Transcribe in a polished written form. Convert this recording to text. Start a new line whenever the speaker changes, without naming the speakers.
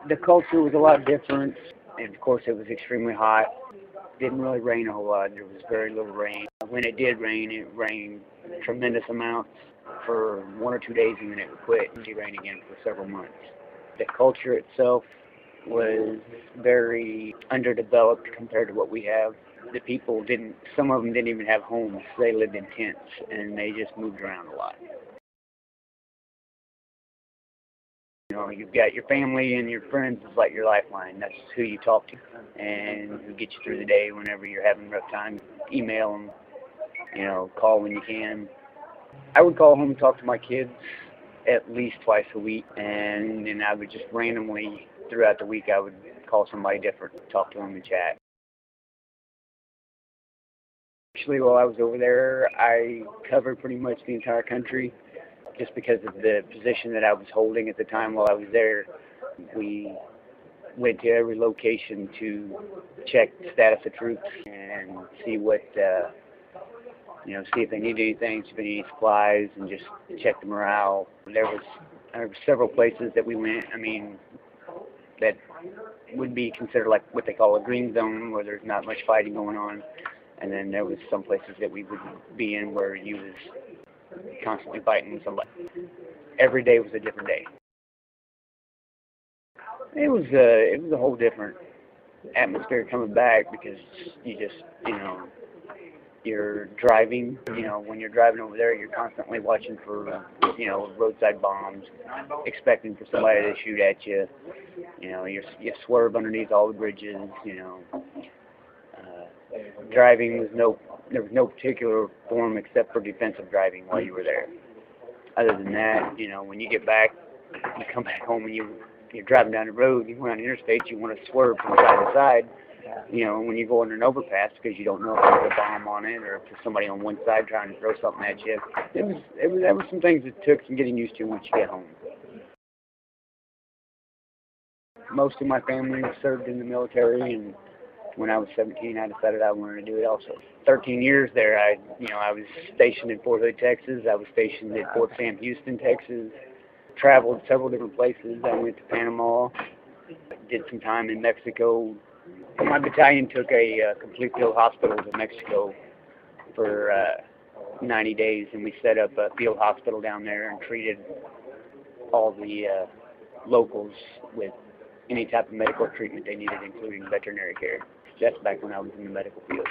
The culture was a lot different, and of course it was extremely hot. Didn't really rain a whole lot. There was very little rain. When it did rain, it rained tremendous amounts for 1 or 2 days, and then it would quit and rain again for several months. The culture itself was very underdeveloped compared to what we have. The people didn't, some of them didn't even have homes. They lived in tents, and they just moved around a lot. You know, you've got your family and your friends is like your lifeline. That's who you talk to and who gets you through the day whenever you're having a rough time. Email them, call when you can. I would call home and talk to my kids at least twice a week, and then I would just randomly throughout the week I would call somebody different, talk to them and chat. Actually, while I was over there, I covered pretty much the entire country. Just because of the position that I was holding at the time while I was there, we went to every location to check the status of troops and see what, see if they needed anything, see if they needed supplies, and just check the morale. There were several places that we went, that would be considered like what they call a green zone, where there's not much fighting going on. And then there was some places that we would be in where you was constantly fighting with somebody. Every day was a different day. It was a whole different atmosphere coming back because you're driving. When you're driving over there, you're constantly watching for roadside bombs, expecting for somebody to shoot at you. You swerve underneath all the bridges. Driving there was no particular form except for defensive driving while you were there. Other than that, when you get back, you come back home and you're driving down the road, you go on the interstate, you want to swerve from side to side. When you go under an overpass because you don't know if there's a bomb on it or if there's somebody on one side trying to throw something at you. There were some things that took some getting used to once you get home. Most of my family served in the military, and when I was 17, I decided I wanted to do it also. 13 years there, I was stationed in Fort Hood, Texas. I was stationed at Fort Sam Houston, Texas. Traveled several different places. I went to Panama, did some time in Mexico. My battalion took a complete field hospital to Mexico for 90 days, and we set up a field hospital down there and treated all the locals with any type of medical treatment they needed, including veterinary care. That's back when I was in the medical field.